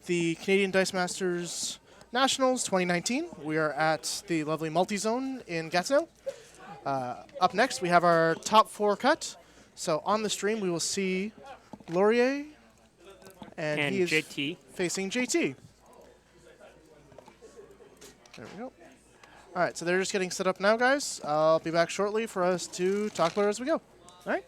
the Canadian Dice Masters Nationals 2019. We are at the lovely multi-zone in Gatineau. Up next, we have our top 4 cut. So on the stream, we will see Laurier, and he is JT. facing JT. There we go. All right, so they're just getting set up now, guys. I'll be back shortly for us to talk about it as we go. All right?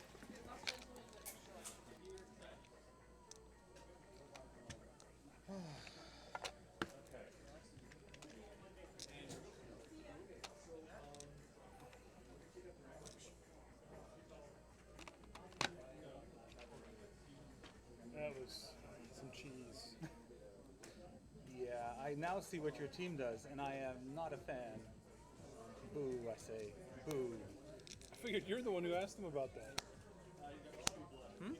That was some cheese. Yeah, I now see what your team does, and I am not a fan. Boo, I say. Boo. I figured you're the one who asked him about that. Did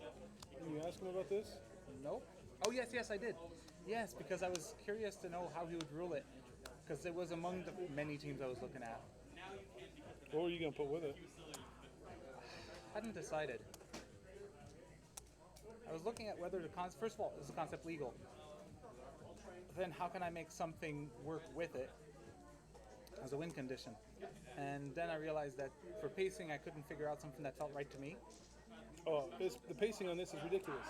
you ask him about this? Nope. Oh, yes, I did. Yes, because I was curious to know how he would rule it. Because it was among the many teams I was looking at. What were you going to put with it? Hadn't decided. I was looking at whether the first of all, is the concept legal? Then how can I make something work with it as a win condition? And then I realized that for pacing, I couldn't figure out something that felt right to me. Oh, the pacing on this is ridiculous.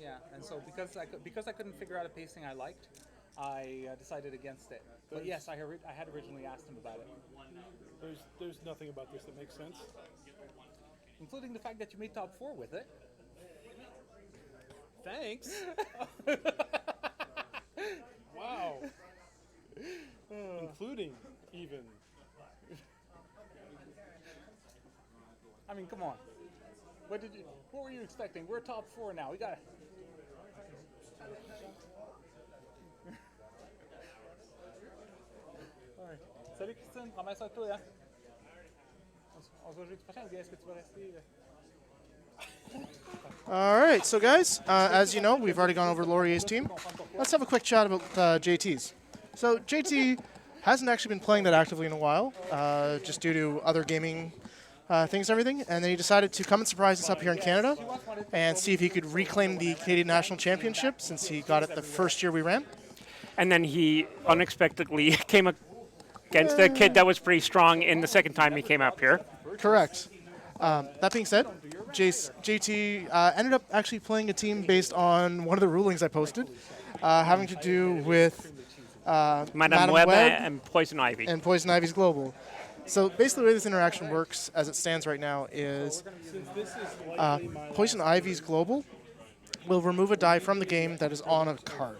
Yeah, and so because I couldn't figure out a pacing I liked, I decided against it. But yes, I had originally asked him about it. There's nothing about this that makes sense. Including the fact that you made top 4 with it. Thanks. Wow. Including even. I mean, come on. What were you expecting? We're top 4 now. We got. Alright. Salut Christine, ramasse un toi, hein. On se voit jeudi prochain ou bien est-ce que tu vas rester? All right, so guys, as you know, we've already gone over Laurier's team. Let's have a quick chat about JT's. So JT hasn't actually been playing that actively in a while, just due to other gaming things and everything. And then he decided to come and surprise us up here in Canada and see if he could reclaim the Canadian National Championship since he got it the first year we ran. And then he unexpectedly came against a kid that was pretty strong in the second time he came up here. Correct. That being said, JT ended up actually playing a team based on one of the rulings I posted, having to do with Madame Web and Poison Ivy. And Poison Ivy's Global. So basically the way this interaction works as it stands right now is Poison Ivy's Global will remove a die from the game that is on a card.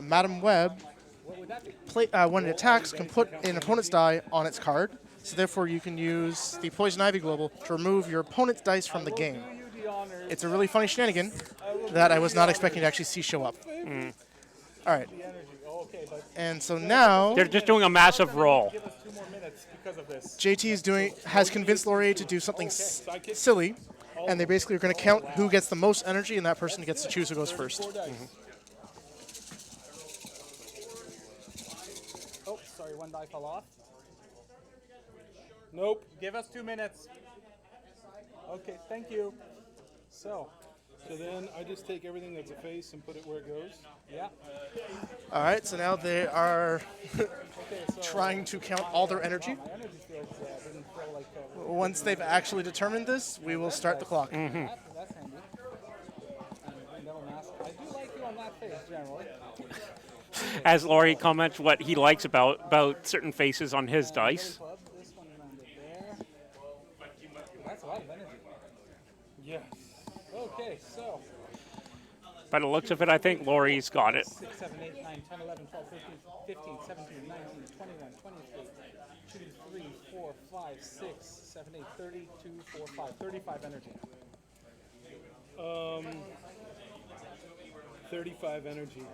Madame Web, when it attacks, can put an opponent's die on its card. So therefore, you can use the Poison Ivy Global to remove your opponent's dice from the game. It's a really funny shenanigan that I was not expecting to actually see show up. All right. And so now They're just doing a massive roll. JT has convinced Laurier to do something silly, and they basically are going to count who gets the most energy, and that person gets to choose who goes first. Oh, sorry, one die fell off. Nope. Give us 2 minutes. Okay, thank you. So then I just take everything that's a face and put it where it goes. Yeah. All right, so now they are trying to count all their energy. My energy fields didn't feel like. Once they've actually determined this, we will start the clock. That's handy. I do like you on that face, generally. As Laurie comments what he likes about certain faces on his dice. This one landed there. That's a lot of energy. Yes. Okay, so. By the looks of it, I think Laurie's got it. 6, 7, 8, 9, 10, 11, 12, 13, 15, 17, 19, 21, 23, 2, 3, 4, 5, 6, 7, 8, 32, 4, 5, 35 energy. 35 energy.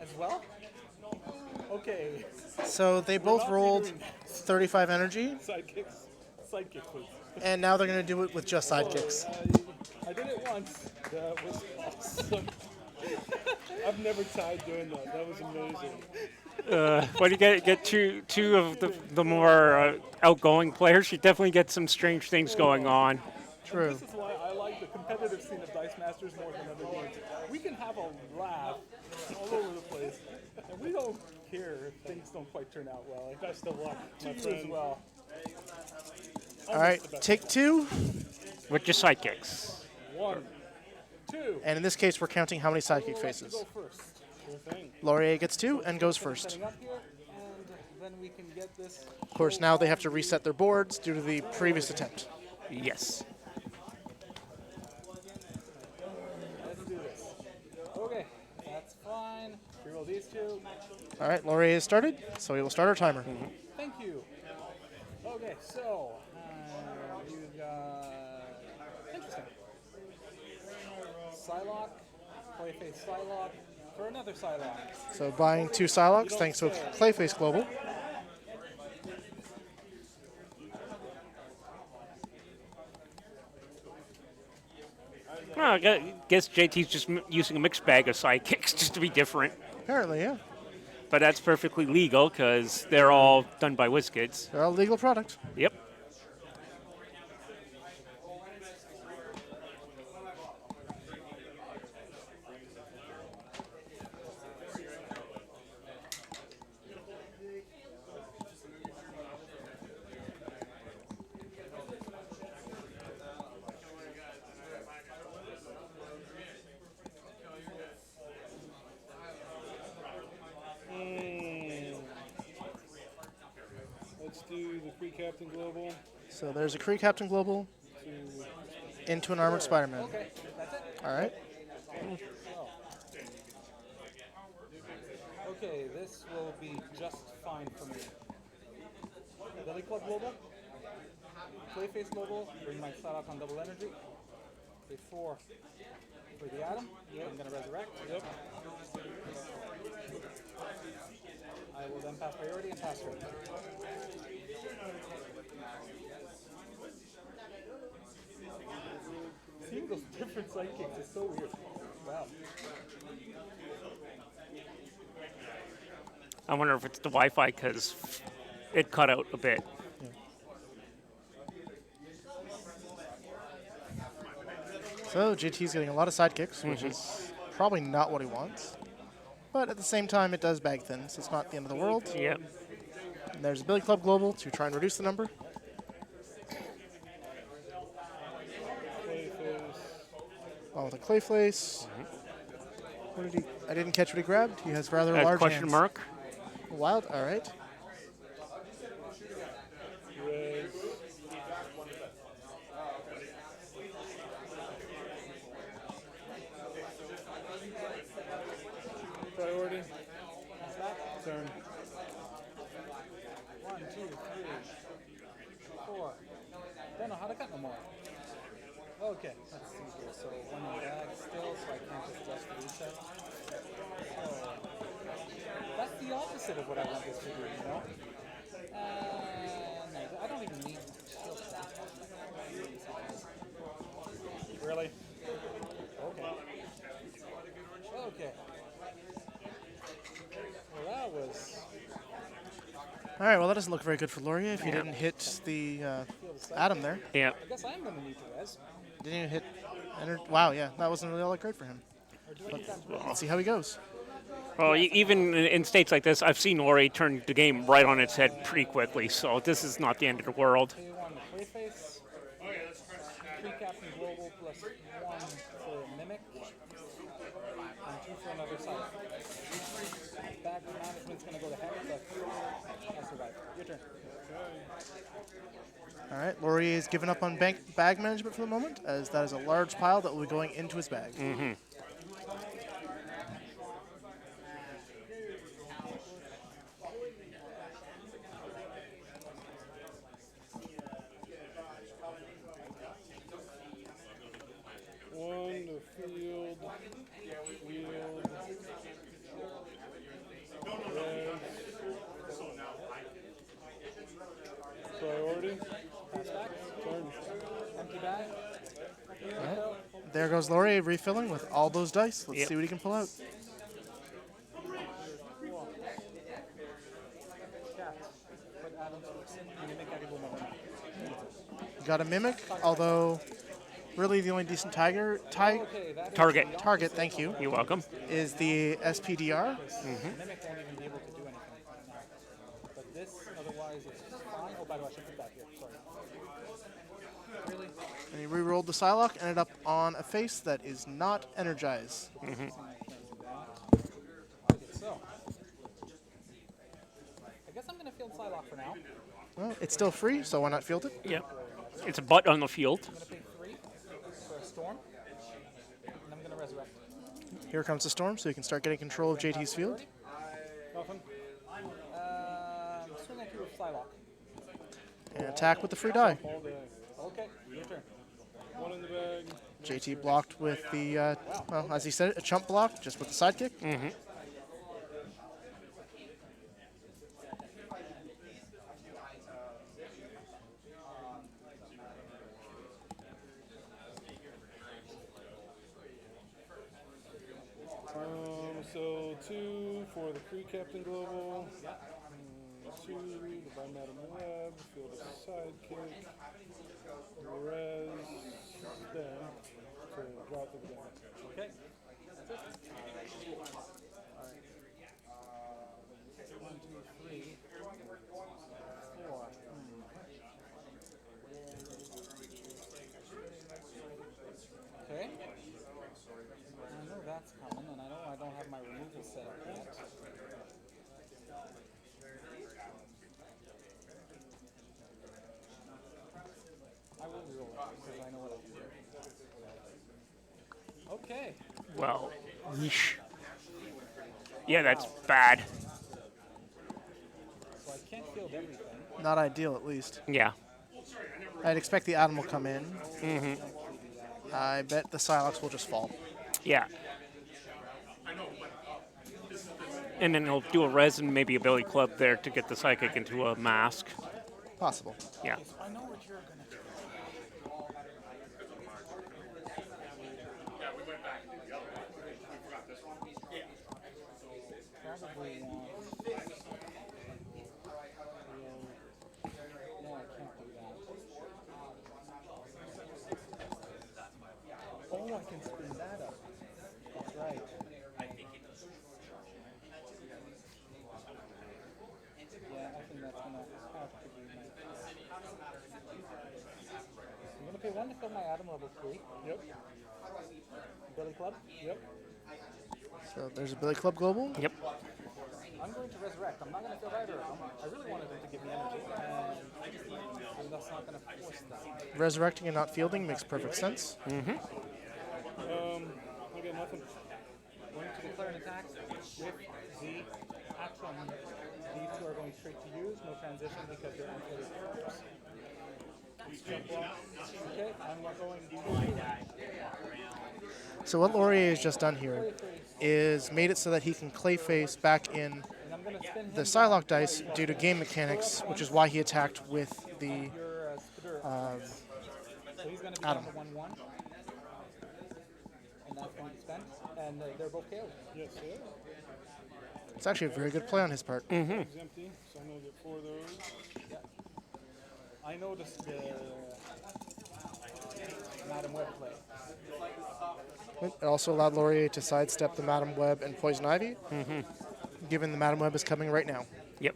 As well? Okay. So they both rolled 35 energy, Sidekick, please. and now they're going to do it with just sidekicks. I did it once. That was awesome. I've never tried doing that. That was amazing. When you get two of the more outgoing players, you definitely get some strange things going on. True. This is why I like the competitive scene of Dice Masters more than other games. We can have have a laugh all over the place. And we don't care if things don't quite turn out well. Best of luck, my You friend. as well. All right, take 2. With your sidekicks. 1, 2. And in this case, we're counting how many sidekick We'll let you faces. go first. Sure thing. Laurier gets 2 and goes first. Setting up here, and then we can get this. Of course, now they have to reset their boards due to the previous attempt. Yes. Let's do this. Okay, that's fine. Reroll these 2. All right, Laurier is started, so we will start our timer. Thank you. Okay, so you've got interesting. Psylocke, Clayface Psylocke for another Psylocke. So buying 2 Psylocks thanks to Clayface Global. Well, I guess JT's just using a mixed bag of sidekicks just to be different. Apparently, yeah. But that's perfectly legal because they're all done by WizKids. They're all legal products. Yep. Let's do the Free Captain Global. So there's a Kree Captain Global into an Armored Spider-Man. Okay, that's it. All right. Okay, this will be just fine for me. Billy Club Global, Clayface Global, bring my Psylocke on double energy. Before for the Atom, I'm gonna resurrect. Yep. I will then pass priority and pass turn. Seeing those different sidekicks is so weird. Wow. I wonder if it's the Wi-Fi because it cut out a bit. So JT's getting a lot of sidekicks, which is probably not what he wants. But at the same time, it does bag thin, so it's not the end of the world. Yep. And there's a Billy Club Global to try and reduce the number. Oh, the Clayface. What did he? I didn't catch what he grabbed. He has rather large Question hands. mark. Wild. All right. Res. Priority. Turn. 1, 2, 3, 4. Don't know how to cut no more. Okay, let's see here. So one in bag still, so I can't just reset. So that's the opposite of what I want this to do, you know? No, I don't even need still. Really? Okay. Okay. Well, that was All right. Well, that doesn't look very good for Laurier if he didn't hit the Atom there. Yep. I guess I'm gonna need to res. Didn't even hit. Wow. Yeah, that wasn't really all that great for him. Or do I need that? Let's see how he goes. Well, even in states like this, I've seen Laurier turn the game right on its head pretty quickly. So this is not the end of the world. Pay 1 to Clayface. 3 Captain Global plus 1 for Mimic. And 2 for another side. Back management's gonna go to heck, but I'll survive. Your turn. All right. Laurier is given up on bag management for the moment, as that is a large pile that will be going into his bag. One to field. Wield. Res. Priority. Pass back. Turn. Empty bag. There goes Laurier refilling with all those dice. Let's Yep. see what he can pull out. Cat. Put Adams first. Mimic every woman. Got a Mimic, although Really, the only decent Okay, that is Target. the target, opposite thank you, of You're welcome. is the SPDR. Mimic won't even be able to do anything right now. But this, otherwise, it's fine. Oh, by the way, I should put that here. Sorry. Really? And he re-rolled the Psylocke, ended up on a face that is not energized. Like it so. I guess I'm going to field Psylocke for now. Well, it's still free, so why not field it? Yep. It's a butt on the field. I'm going to pay 3 for a Storm. And I'm going to resurrect. Here comes the Storm, so you can start getting control of JT's field. Nothing. Swing at you with Psylocke. And attack with the free die. All day. Okay, your turn. One in the bag. JT blocked with the, well, as he said, a chump block, just with the sidekick. So 2 for the free Captain Global. 2 by Madam Web. Field a sidekick. Res them to drop the gun. Okay. That's it. Alright. 1, 2, 3, 4. Okay. I know that's coming, and I know I don't have my removal set up yet. I will reroll it because I know what I do. Okay. Well, yeesh. Yeah, that's bad. So I can't field everything. Not ideal, at least. Yeah. I'd expect the Atom will come in. I bet the Psylocke will just fall. Yeah. And then he'll do a res and maybe a Billy Club there to get the psychic into a mask. Possible. Yeah. So I know what you're gonna do. Probably want. No, I can't do that. Oh, I can spin that up. That's right. Yeah, I think that's gonna have to be my. I'm gonna pay 1 to fill my Atom level 3. Yep. Billy Club. Yep. So there's a Billy Club Global. Yep. I'm going to resurrect. I'm not going to fill either of them. I really wanted them to give me energy, and I'm thus not going to force that. Resurrecting and not fielding makes perfect sense. I got nothing. Going to declare an attack with the action. These two are going straight to use, no transition because they're unfilled. Okay, I'm going to. So what Laurier has just done here is made it so that he can Clayface back in And I'm going to spin him the Psylocke dice due to game mechanics, which is why he attacked with the your Spitter. So he's going to be Atom. down to 1/1. And that's going to be spent. And they're both KO'd. Yes, sir. It's actually a very good play on his part. It's empty, so I'm going to get 4 of those. I noticed the Madam Web play. It also allowed Laurier to sidestep the Madam Web and Poison Ivy, given the Madam Web is coming right now. Yep.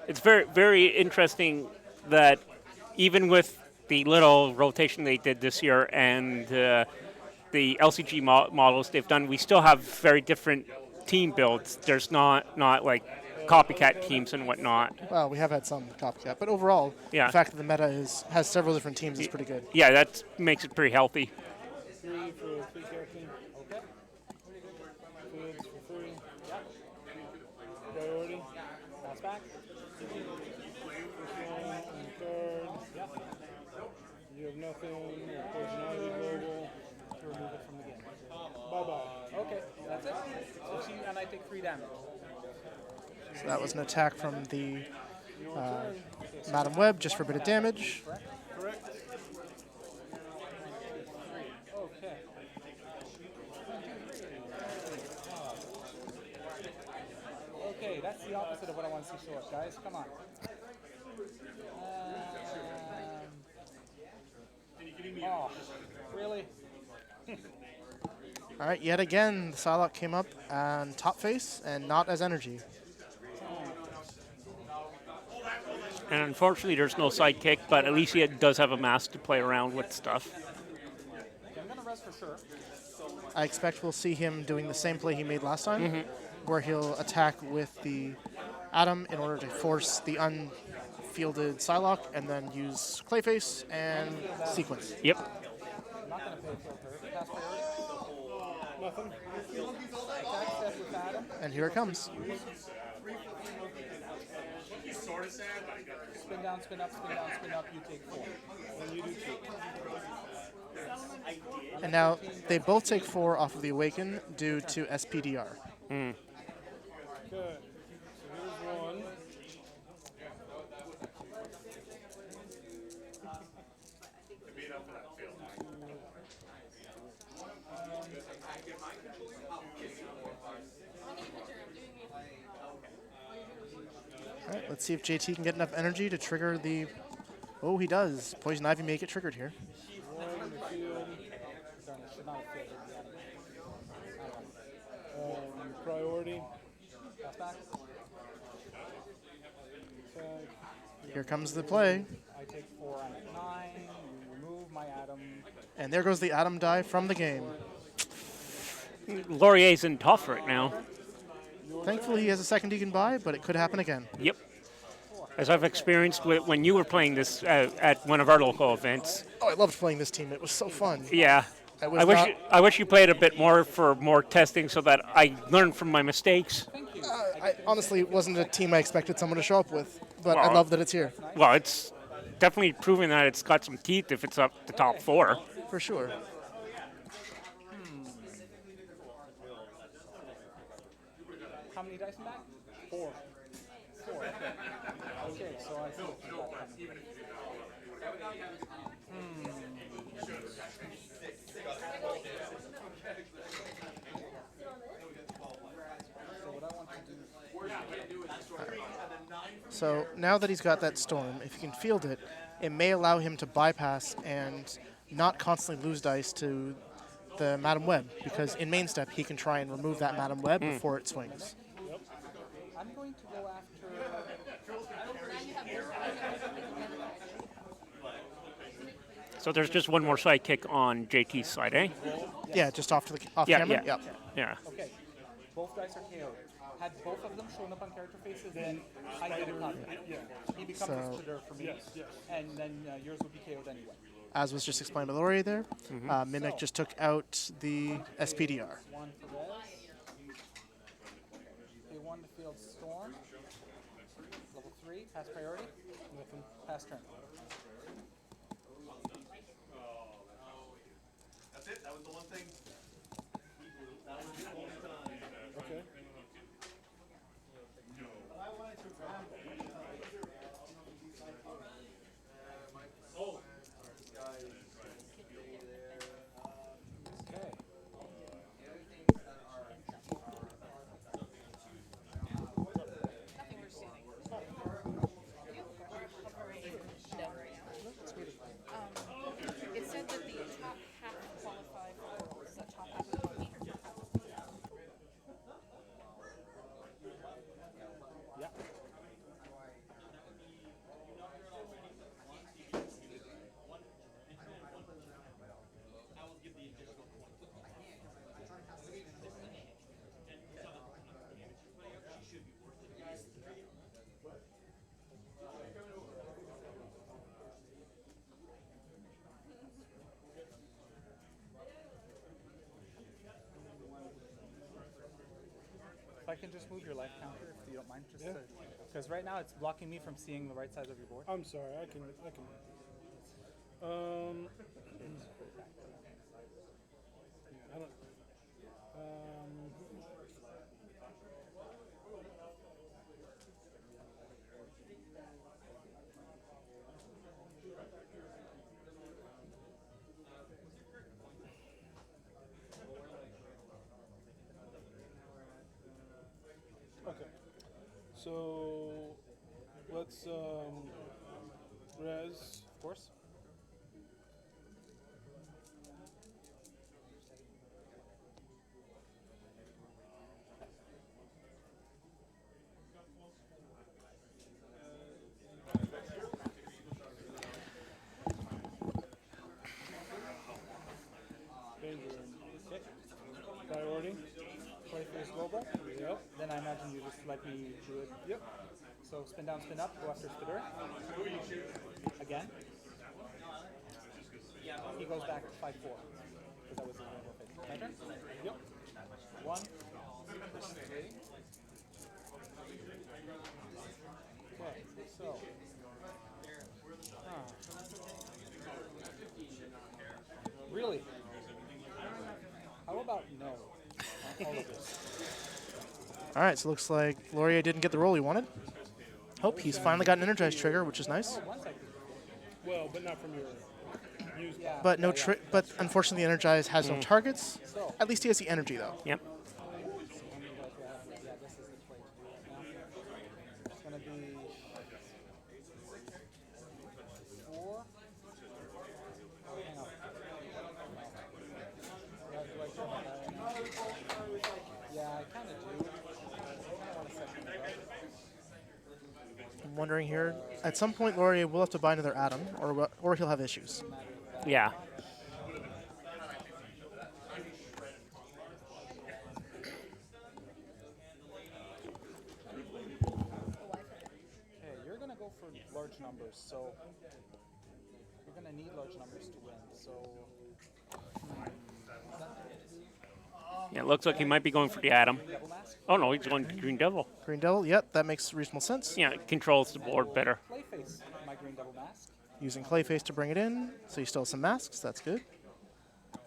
It's very, very interesting that even with the little rotation they did this year and the LCG models they've done, we still have very different team builds. There's not like copycat teams and whatnot. Well, we have had some copycat, but overall, Yeah. the fact that the meta has several different teams is pretty good. Yeah, that makes it pretty healthy. 3 for free Captain. Okay. Fields for free. Yep. Priority. Pass back. First one on the card. Yep. You have nothing. Poison Ivy Global. To remove it from the game. Bye-bye. Okay, that's it. So she and I take 3 damage. So that was an attack from the Madam Web, just for a bit of damage. Correct. Okay. Okay, that's the opposite of what I want to see show up, guys. Come on. Oh, really? All right, yet again, the Psylocke came up on top face and not as energy. And unfortunately, there's no sidekick, but at least he does have a mask to play around with stuff. Okay, I'm gonna rest for sure. I expect we'll see him doing the same play he made last time, where he'll attack with the Atom in order to force the unfielded Psylocke, and then use Clayface and Sequence. Yep. I'm not gonna pay a filter. Pass priority. Nothing. Attack step with Adam. And here it comes. Spin down, spin up, spin down, spin up. You take 4. And you do too. And now they both take 4 off of the Awaken due to SPDR. Okay. So here's one. All right, let's see if JT can get enough energy to trigger the... Oh, he does. Poison Ivy make it triggered here. One in the field. Darn it, should not have filtered. Priority. Pass back. Attack. Here comes the play. I take 4. I'm at 9. You remove my Adam. And there goes the Atom die from the game. Laurier's in tough right now. Thankfully, he has a second he can buy, but it could happen again. Yep. As I've experienced when you were playing this at one of our local events. Oh, I loved playing this team. It was so fun. Yeah. I was I wish you played a bit more for more testing so that I learned from my mistakes. I honestly, it wasn't a team I expected someone to show up with, but I Well, love that it's here, Well, it's definitely proven that it's got some teeth if it's up the top 4. for sure. How many dice in that? 4. 4. Okay. Okay, so I think that coming. So what I want to do. So now that he's got that Storm, if he can field it, it may allow him to bypass and not constantly lose dice to the Madam Web, because in main step he can try and remove that Madam Web before it swings. I'm going to go after. So there's just one more sidekick on JT's side, eh? Yeah, just off Yeah, camera. yeah. Yep. Yeah. Okay, both dice are KO'd. Had both of them shown up on character faces, then I get it not. Yeah. He becomes So- a splitter for me. Yes, yes. And then yours would be KO'd anyway. As was just explained by Laurier there, Mimic just took out the SPDR. 1 for Rez. Pay 1 to field Storm. Level 3, pass priority. Nothing. Pass turn. That's it. That was the one thing. Okay. Okay. It said that the top half qualified for goals. Is that top half of the league? Yeah. If I can just move your life counter, if you don't mind, just because right now it's blocking me from seeing the right side of your board. I'm sorry. I can. I don't. Okay. So let's res. Of course. Danger. Priority. Play face global. Yep. Then I imagine you just let me do it. Yep. So spin down, spin up, go after Spitter. Again. He goes back to 5-4. Because that was the global face. My turn? Yep. 1. Okay, so. Really? How about no on all of this? All right, so looks like Laurier didn't get the roll he wanted. Hope he's finally got an energized trigger, which is nice. One second. Well, but not from your used. Yeah. But no, yeah. but unfortunately, the energized has no targets. So. At least he has the energy, though. Yep. Yeah, this is the play to do it now. It's gonna be 4. Oh, hang on. Do I turn my guy in? Yeah, I kind of do. I kind of want to set him up. I'm wondering here. At some point, Laurier will have to buy another atom, or he'll have issues. Yeah. Okay, you're gonna go for large numbers, so you're gonna need large numbers to win. So. Is that Yeah, it looks like he might be going for the atom. double mask? Oh no, he's going to Green Devil. Green Devil, yep, that makes reasonable sense. Yeah, it controls the board better. Playface, my green double mask. Using Clayface to bring it in, so you still have some masks. That's good.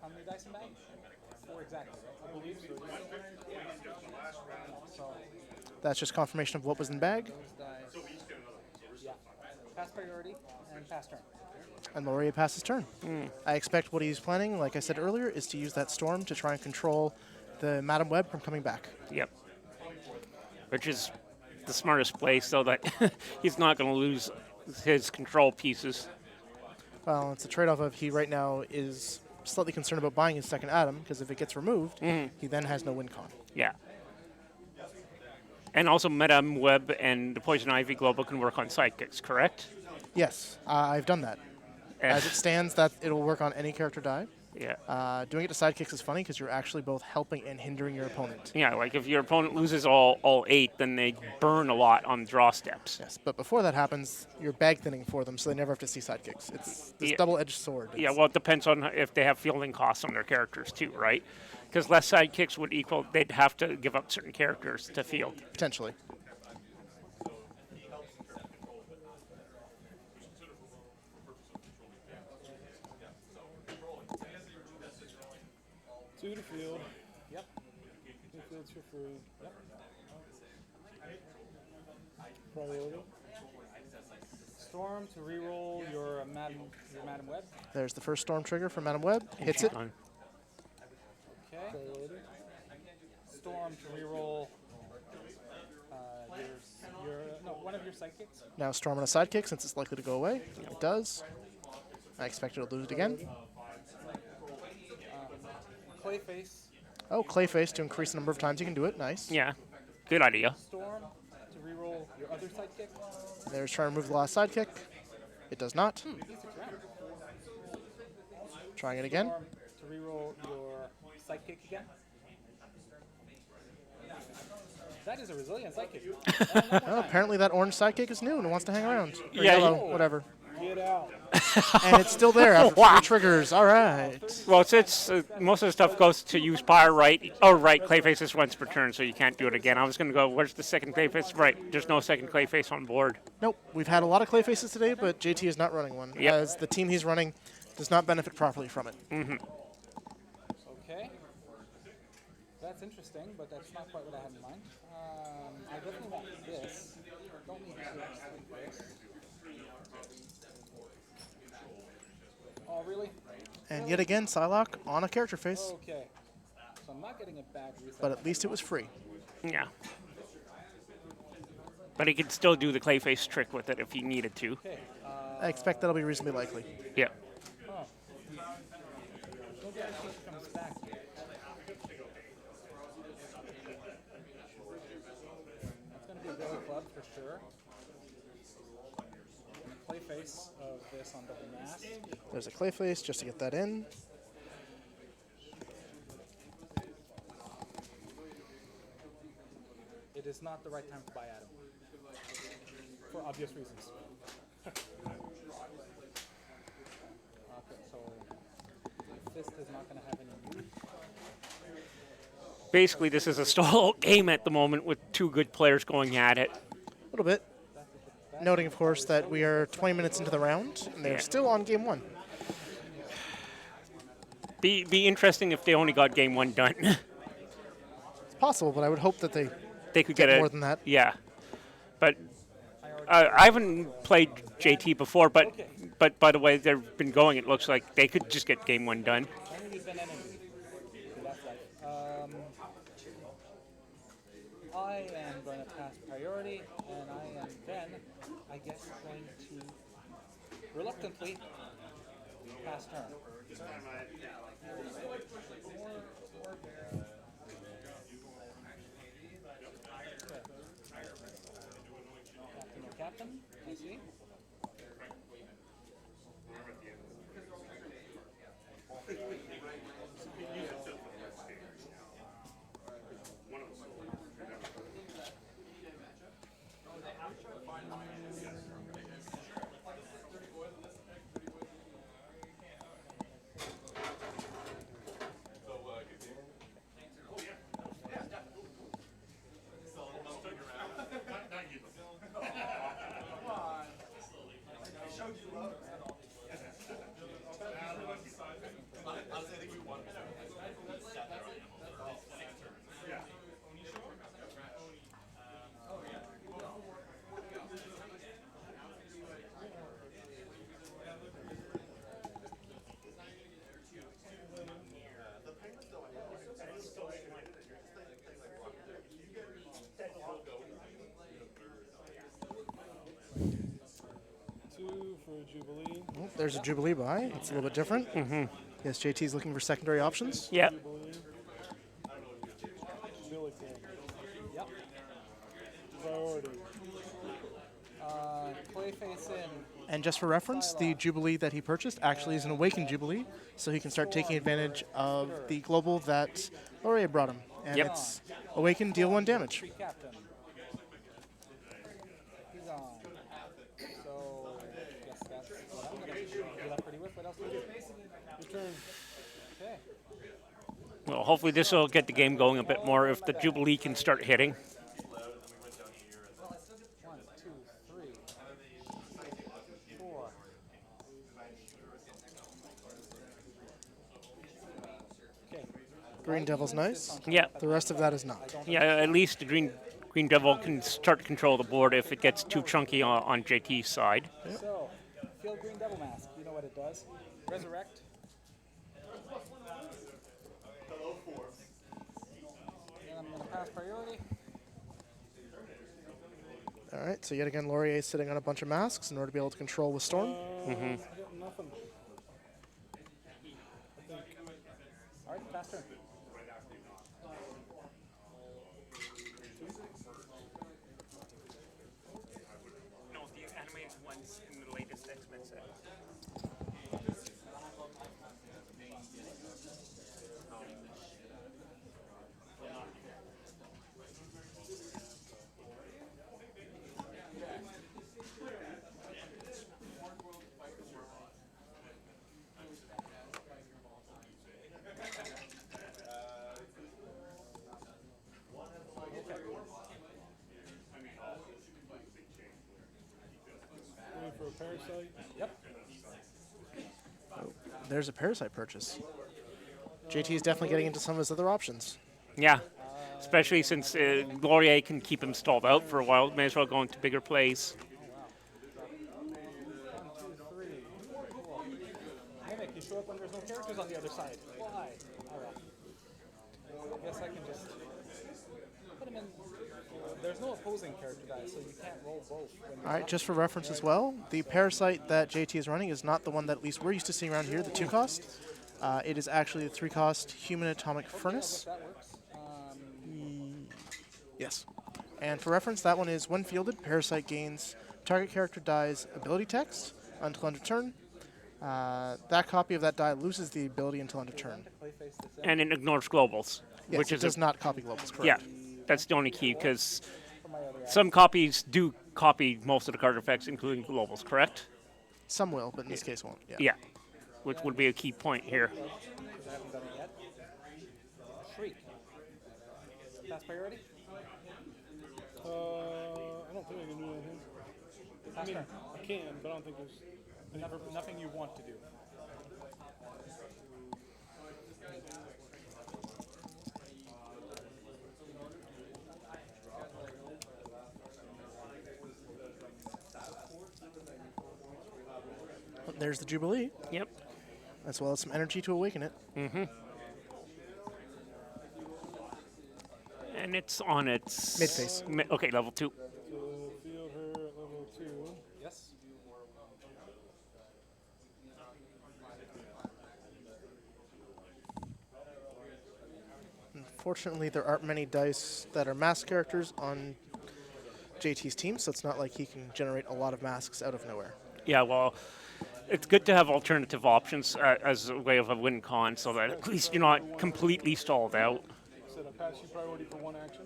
How many dice in bag? 4 exactly, right? I believe so. So That's just confirmation of what was in the bag. those dice. Yeah. Pass priority and pass turn. And Laurier passes turn. I expect what he's planning, like I said earlier, is to use that storm to try and control the Madam Web from coming back. Yep. Which is the smartest play so that he's not going to lose his control pieces. Well, it's a trade-off of he right now is slightly concerned about buying his second atom, because if it gets removed, he then has no win con. Yeah. And also Madame Web and the Poison Ivy Global can work on sidekicks, correct? Yes, I've done that. As it stands, that it'll work on any character die. Yeah. Doing it to sidekicks is funny because you're actually both helping and hindering your opponent. Yeah, like if your opponent loses all 8, then they burn a lot on draw steps. Yes, but before that happens, you're bag thinning for them, so they never have to see sidekicks. It's this Yeah. double-edged sword. Yeah, well, it depends on if they have fielding costs on their characters too, right? Because less sidekicks would equal they'd have to give up certain characters to field. Potentially. Two to field. Yep. Two fields for free. Yep. Priority. Storm to reroll your Madam Web. There's the first storm trigger from Madam Web. Hits it. Done. Okay. Priority. Storm to reroll one of your sidekicks. Now storm on a sidekick since it's likely to go away. It does. I expect it'll lose it again. Clayface. Oh, Clayface to increase the number of times you can do it. Nice. Yeah, good idea. Storm to reroll your other sidekick. There's trying to remove the last sidekick. It does not. Easy round. Trying it again. Storm to reroll your sidekick again. That is a resilient sidekick. Well, apparently that orange sidekick is new and wants to hang around. Or Yeah, yellow, whatever. Get out. And it's still there after Wow. 3 triggers. All right. Well, since most of the stuff goes to use Pyre right, oh right, Clayface is once per turn, so you can't do it again. I was going to go, where's the second Clayface? Right, there's no second Clayface on board. Nope. We've had a lot of Clayfaces today, but JT is not running one, Yep. as the team he's running does not benefit properly from it. Okay. That's interesting, but that's not quite what I had in mind. I definitely want this. Don't need this. Like this. Oh, really? And yet again, Psylocke on a character face, Okay. So I'm not getting a bad reset. but at least it was free. Yeah. But he could still do the Clayface trick with it if he needed to. Okay. I expect that'll be reasonably likely. Yeah. Oh. Maybe I think he comes back. That's going to be a Billy Club for sure. And a play face of this on double mask. There's a Clayface just to get that in. It is not the right time to buy Adam. For obvious reasons. Okay, so Fist is not going to have any use. Basically, this is a stall game at the moment with two good players going at it. A little bit. Noting, of course, that we are 20 minutes into the round, and they're Yeah. still on game one. Be interesting if they only got game one done. It's possible, but I would hope that they They could get get more it. than that. Yeah. But I haven't played JT before, but by the way they've been going, it looks like they could just get game one done. Enemies and enemies. That's life. I am going to pass priority, and I am then, I guess, going to reluctantly pass turn. Captain or captain, I see. Two for Jubilee. Oh, there's a Jubilee buy. It's a little bit different. Yes, JT's looking for secondary options. Yeah. Jubilee. Billy Club. Yep. Priority. Clayface in. And just for reference, the Jubilee that he purchased actually is an Awakened Jubilee, so he can start taking advantage of the global that Laurier brought him. And Yep. it's Awakened, deal 1 damage. Free captain. He's on. So, I guess that's what I'm going to do. Get up pretty with. What else do we do? Your turn. Okay. Well, hopefully this will get the game going a bit more if the Jubilee can start hitting. 1, 2, 3, 4. Okay. Green Devil's nice. Yeah. The rest of that is not. Yeah, at least the Green Devil can start to control the board if it gets too chunky on JT's side. So, Field Green Devil Mask. You know what it does. Resurrect. And I'm going to pass priority. All right, so yet again, Laurier is sitting on a bunch of masks in order to be able to control with Storm. I got nothing. All right, pass turn. No, the animated ones in the latest X-Men set. Waiting for a parasite. Yep. There's a Parasite purchase. JT is definitely getting into some of his other options. Yeah, especially since Laurier can keep him stalled out for a while. May as well go into bigger plays. 1, 2, 3, 4. Mimic, you show up when there's no characters on the other side. Why? Alright. I guess I can just put him even there's no opposing character dice, so you can't roll both. When All right, just for reference as well, the Parasite that JT is running is not the one that at least we're used to seeing around here, the 2-cost. It is actually the 3-cost Human Atomic Furnace. that works. Yes. And for reference, that one is when fielded, Parasite gains target character die's ability text until end of turn. That copy of that die loses the ability until end of turn. Playface this in And it ignores globals, Yes, which it is does not copy globals, yeah, correct? that's the only key because for my other some copies do copy most of the card effects, including globals. Correct? Some will, but in this case won't. Yeah. Yeah, which would be a key point here. because I haven't done it yet. Shriek. Pass priority? I don't think I can do anything. I mean, turn. I can, but I don't think there's any purpose. Nothing you want to do. There's the Jubilee, Yep. as well as some energy to awaken it. And it's on its Mid-phase. Okay, level 2. To field her at level 2. Yes. Unfortunately, there aren't many dice that are mask characters on JT's team, so it's not like he can generate a lot of masks out of nowhere. Yeah, well, it's good to have alternative options as a way of a win con, so that at least you're not completely stalled out. Said I pass you priority for one action.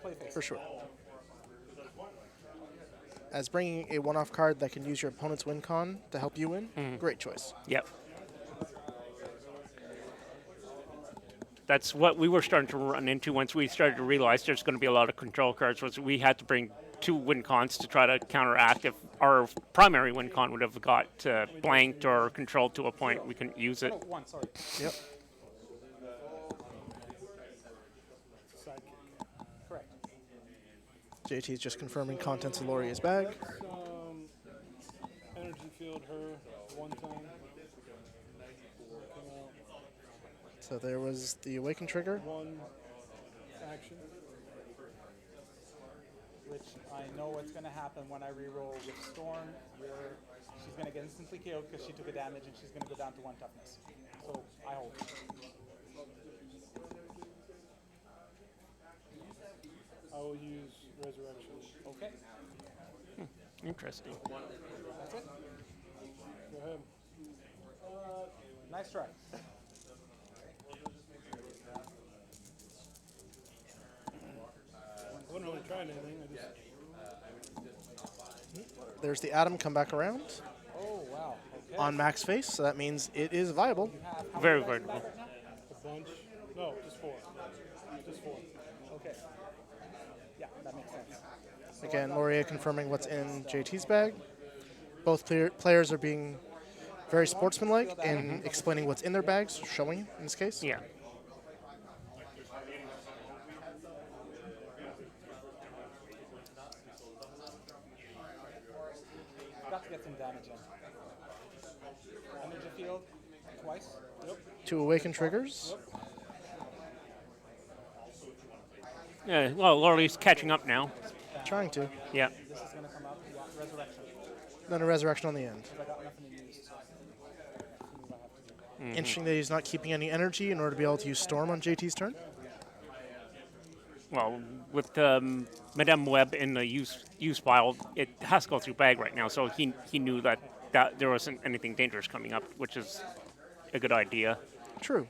Playface. For sure. As bringing a one-off card that can use your opponent's win con to help you win, great choice. Yep. That's what we were starting to run into once we started to realize there's going to be a lot of control cards. Was we had to bring 2 win cons to try to counteract if our primary win con would have got blanked or controlled to a point we couldn't use it. Oh, one, sorry. Yep. Sidekick. Correct. JT's just confirming contents of Laurier's bag. Energy field her one time. Come out. So there was the awaken trigger. One action. Which I know what's going to happen when I reroll with Storm. She's going to get instantly killed because she took a damage and she's going to go down to 1 toughness. So I hold. I will use resurrection. Okay. Interesting. That's it. Go ahead. Nice try. I wasn't really trying anything. There's the Atom come back around Oh, wow. Okay. on max face, so that means it is viable. Very valuable. A bunch. No, just 4. Just 4. Okay. Yeah, that makes sense. Again, Laurier confirming what's in JT's bag. Both players are being very sportsmanlike in explaining what's in their bags, showing in this case. Yeah. Got to get some damage in. Energy field twice. Yep. 2 awaken triggers. Yeah. Well, Laurier's catching up now. Trying to. Yeah. This is going to come up. Yeah, resurrection. Then a resurrection on the end. Because I got nothing to use. So next move I have to do. Interesting that he's not keeping any energy in order to be able to use Storm on JT's turn. Well, with Madame Web in the use pile, it has to go through bag right now, so he knew that there wasn't anything dangerous coming up, which is a good idea. True.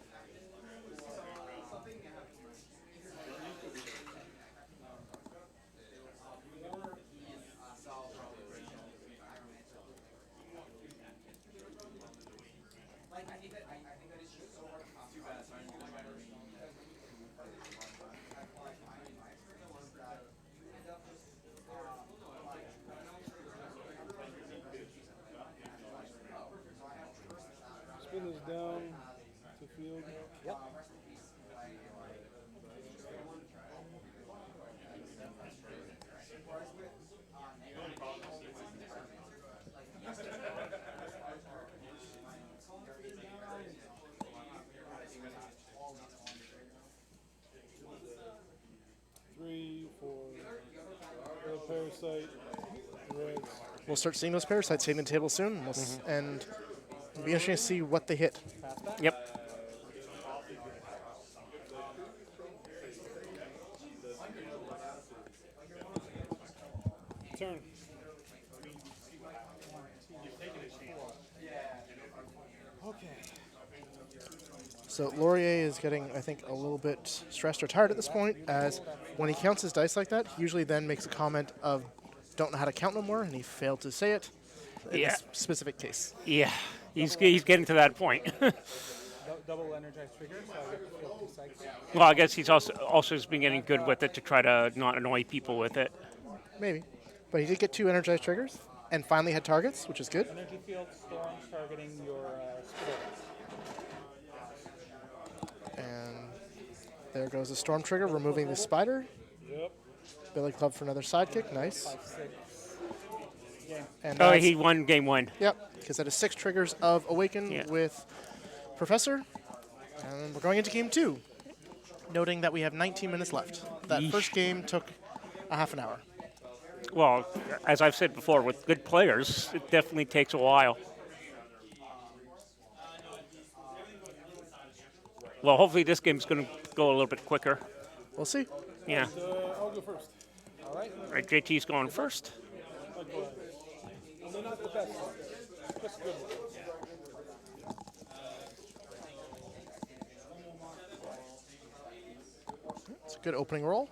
Spin this down to field. Yep. Three, Parasite, Reds. We'll start seeing those parasites hitting the table soon, and, and it'll be interesting to see what they hit. Yep. Turn. Okay. So Laurier is getting, I think, a little bit stressed or tired at this point, as when he counts his dice like that, he usually then makes a comment of, don't know how to count no more, and he failed to say it in Yeah. this specific case. Yeah. He's getting to that point. Double energized trigger, so I get to feel 2 cycles. Well, I guess he's also has been getting good with it to try to not annoy people with it. Maybe. But he did get 2 energized triggers, and finally had targets, which is good. Energy field storms targeting your spitter. And there goes the storm trigger, removing the spider. Yep. Billy Club for another sidekick, nice. 5, 6. Game. And Oh, that's- he won game 1. Yep, because that is 6 triggers of Awaken Yeah. with Professor. And we're going into game 2, noting that we have 19 minutes left. That Yeesh. first game took a half an hour. Well, as I've said before, with good players, it definitely takes a while. Well, hopefully this game's going to go a little bit quicker. We'll see. Yeah. I'll go first. All right. Right, JT's going first. Likewise. And they're not the best ones. Just good ones. It's a good opening roll.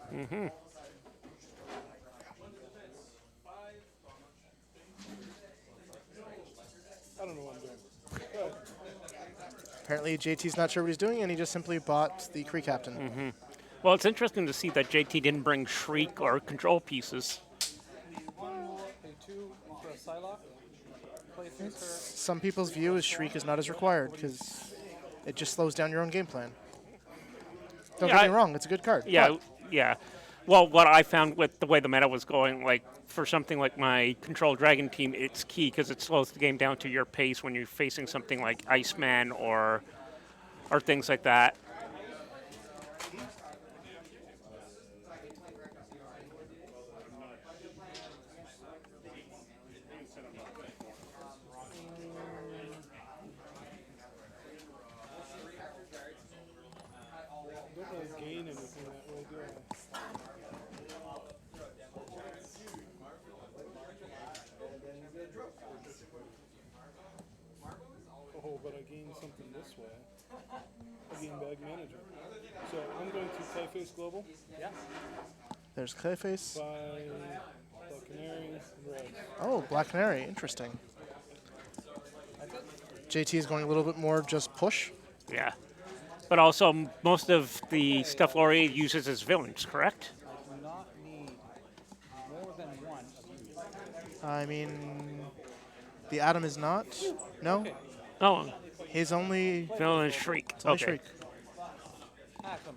I don't know what I'm doing. Go ahead. Apparently JT's not sure what he's doing, and he just simply bought the Kree Captain. Well, it's interesting to see that JT didn't bring Shriek or control pieces. Pay 2 for a Psylocke. Play face her. Some people's view is Shriek is not as required, because it just slows down your own game plan. Don't Yeah, get me I- wrong, it's a good card. Yeah, but yeah. Well, what I found with the way the meta was going, like for something like my Control Dragon team, it's key because it slows the game down to your pace when you're facing something like Iceman or things like that. Don't really gain anything that way, do I? Oh, but I gain something this way. I gain Bag Manager. So I'm going to Clayface Global Yeah. there's Clayface. by Black Canary and Reds. Oh, Black Canary, interesting. That's it. JT is going a little bit more just push. Yeah. But also, most of the stuff Laurier uses as villains, correct? I do not need more than 1 of these. I mean, the Atom is not. No, Oh, his only. villain is Shriek. It's only Okay. Shriek. Atom.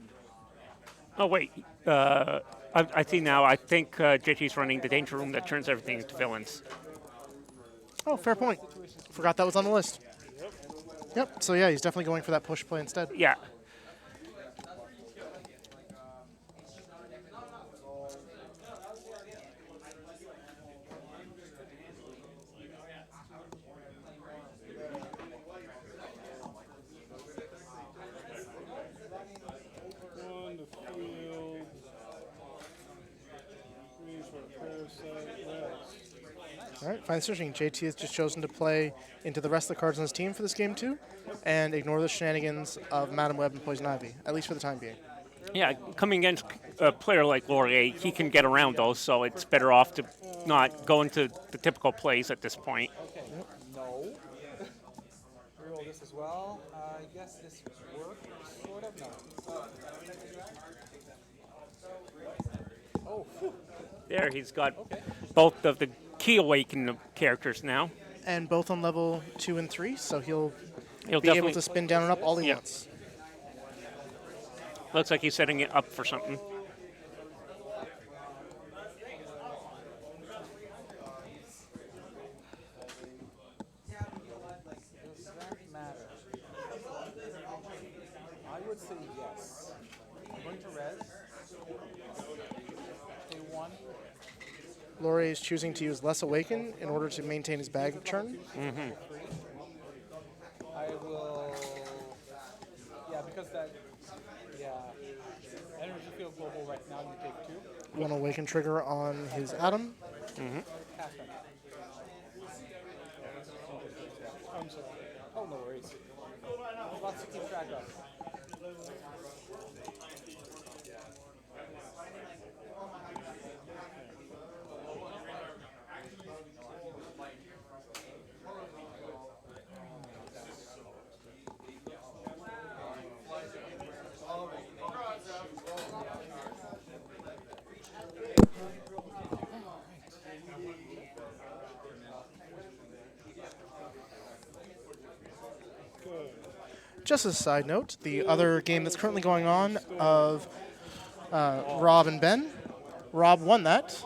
Oh, wait. I see now. I think JT's running the Danger Room that turns everything into villains. Oh, fair point. Forgot that was on the list. Yep. So yeah, he's definitely going for that push play instead. Yeah. One to field. 3 for Parasite. Reds. All right, fine searching. JT has just chosen to play into the rest of the cards on his team for this game too, and ignore the shenanigans of Madam Web and Poison Ivy, at least for the time being. Yeah, coming against a player like Laurier, he can get around those, so it's better off to not go into the typical plays at this point. Okay. No. Reroll this as well. I guess this worked, sort of. No. Oh, phew. There, he's got Okay. both of the Key Awaken characters now. And both on level 2 and 3, so he'll He'll be able definitely to spin down and up all he Yeah. wants. looks like he's setting it up for something. Does that matter? I would say yes. I'm going to res. Pay 1. Laurier is choosing to use less Awaken in order to maintain his bag churn. I will. Yeah, because that. Yeah. Energy field global right now, you take 2. One Awaken trigger on his Atom. Cast them. I'm sorry. Oh, no worries. Lots to keep track of. Just as a side note, the other game that's currently going on of Rob and Ben, Rob won that.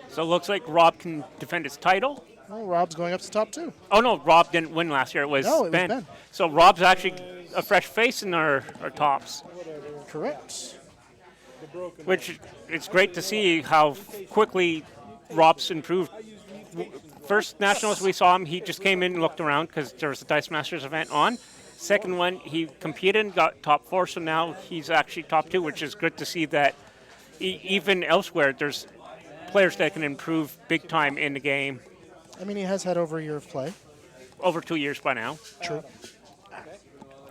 So it looks like Rob can defend his title. Well, Rob's going up to top 2. Oh no, Rob didn't win last year. It was No, it was Ben. Ben. So Rob's actually a fresh face in our tops, Correct. which it's great to see how quickly Rob's improved. First nationals we saw him, he just came in and looked around because there was a Dice Masters event on. Second one, he competed and got top 4, so now he's actually top 2, which is good to see that even elsewhere there's players that can improve big time in the game. I mean, he has had over a year of play. Over 2 years by now. True.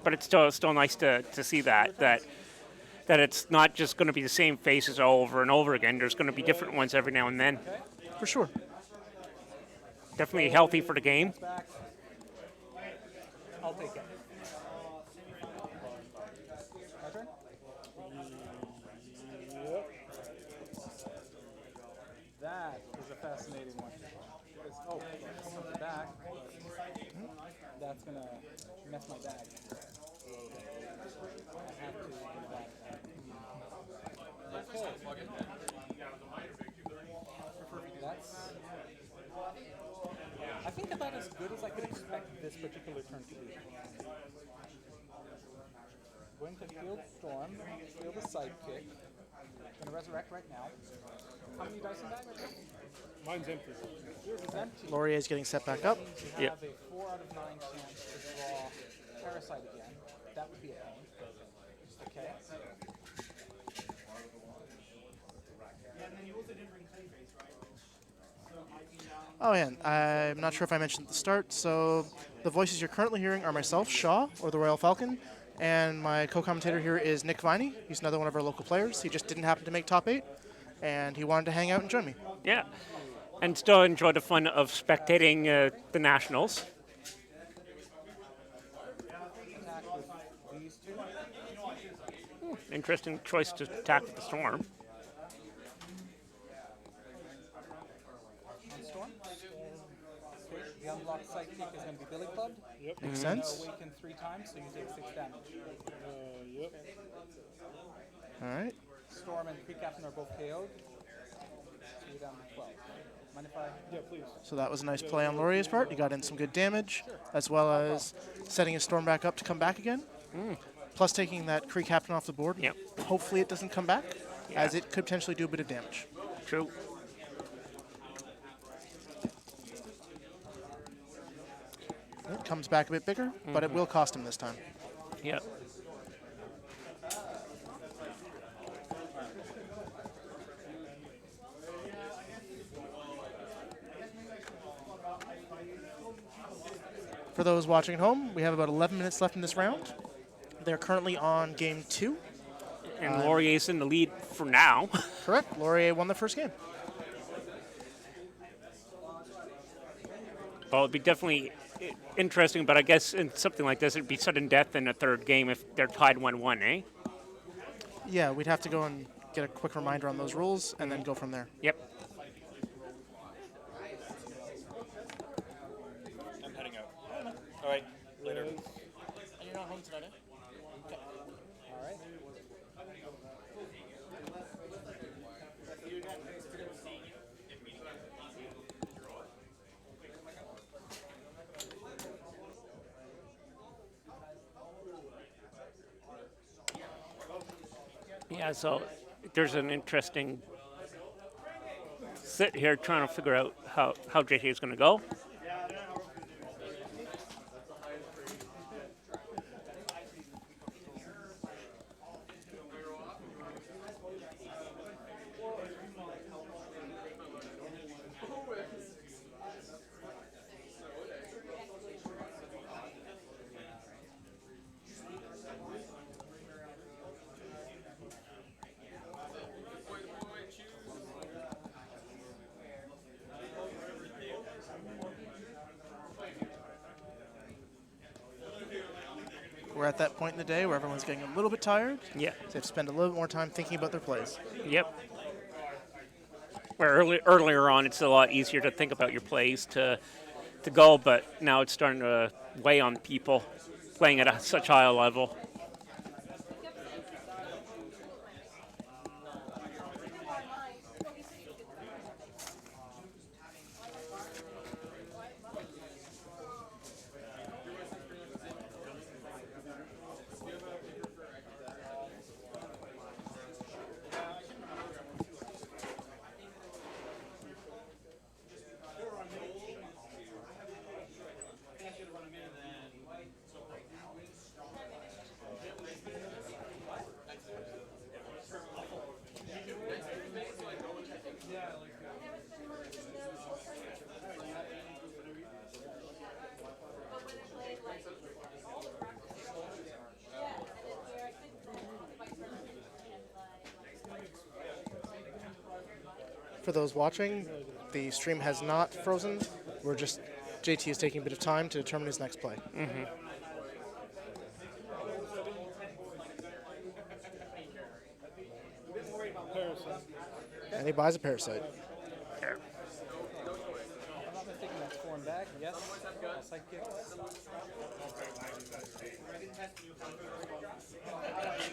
But it's still nice to see that it's not just going to be the same faces over and over again. There's going to be different ones every now and then. For sure. Definitely healthy for the game. Back. I'll take it. My turn? That is a fascinating one. Because, oh, something back. That's going to mess my bag. I have to do that. Okay. That's... I think about as good as I could expect this particular turn to be. Going to field Storm, field a sidekick. Gonna resurrect right now. How many dice in that right now? Mine's empty. Yours is empty. Laurier is getting set back up. You Yep. have a 4 out of 9 chance to draw Parasite again. That would be a pain. Okay. Oh, yeah, I'm not sure if I mentioned at the start, so the voices you're currently hearing are myself, Shaw, or the Royal Falcon, and my co-commentator here is Nick Viney. He's another one of our local players. He just didn't happen to make top 8, and he wanted to hang out and join me. Yeah. And still enjoy the fun of spectating the nationals. Attack with these 2. Interesting choice to attack with the storm. On Storm. Okay. The unblocked sidekick is going to be Billy Clubbed. Yep. Makes Gonna sense. awaken 3 times, so you take 6 damage. Yep. All right. Storm and Kree Captain are both KO'd. So you're down to 12. Mind if I... Yeah, please. So that was a nice play on Laurier's part. He got in some good damage, as well as setting his storm back up to come back again. Plus taking that Kree Captain off the board. Yep. Hopefully it doesn't come back, as it could potentially do a bit of damage. True. It comes back a bit bigger, but it will cost him this time. Yep. For those watching at home, we have about 11 minutes left in this round. They're currently on game 2. And Laurier's in the lead for now. Correct. Laurier won the first game. Well, it'd be definitely interesting, but I guess in something like this, it'd be sudden death in a third game if they're tied 1-1, eh? Yeah, we'd have to go and get a quick reminder on those rules and then go from there. Yep. I'm heading out. All right, later. You're not home tonight, eh? All right. Yeah, so there's an interesting sit here trying to figure out how JT is going to go. We're at that point in the day where everyone's getting a little bit tired. Yeah. So they have to spend a little bit more time thinking about their plays. Yep. Where earlier on, it's a lot easier to think about your plays to go, but now it's starting to weigh on people playing at such high level. For those watching, the stream has not frozen. JT is taking a bit of time to determine his next play. And he buys a parasite. If I'm not mistaken, that's form back. Yes. Side kick.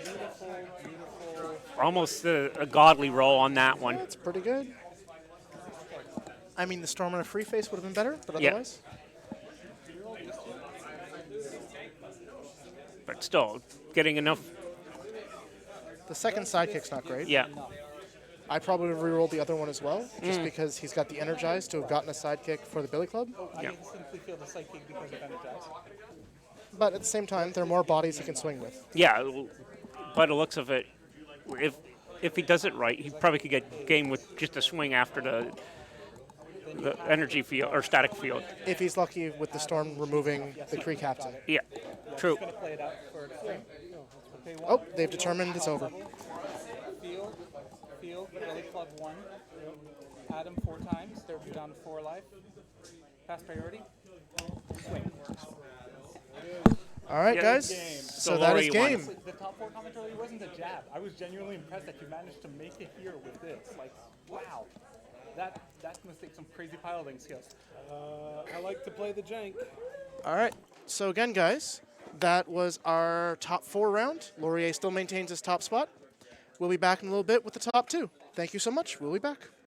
Beautiful. Almost a godly roll on that one. That's pretty good. I mean, the storm on a free face would have been better, but Yeah. otherwise. But still, getting enough. The second sidekick's not great. Yeah. I probably would have re-rolled the other one as well, just because he's got the Energize to have gotten a sidekick for the Billy Club. I Yeah. instantly feel the side kick because of energize. But at the same time, there are more bodies he can swing with. Yeah. By the looks of it, if he does it right, he probably could get game with just a swing after the energy field or static field. If he's lucky with the storm removing the Kree captain. Yeah. True. Gonna play it out for extreme. Okay, one. Oh, they've determined it's over. Field, Billy Club 1. Add him 4 times. They're down to 4 life. Pass priority. Swing. All right, Yeah. guys. So that is Laurier won. game. The top 4 comment earlier wasn't a jab. I was genuinely impressed that you managed to make it here with this. Like, wow. That's gonna take some crazy piloting skills. I like to play the jank. All right. So again, guys, that was our top 4 round. Laurier still maintains his top spot. We'll be back in a little bit with the top 2. Thank you so much. We'll be back.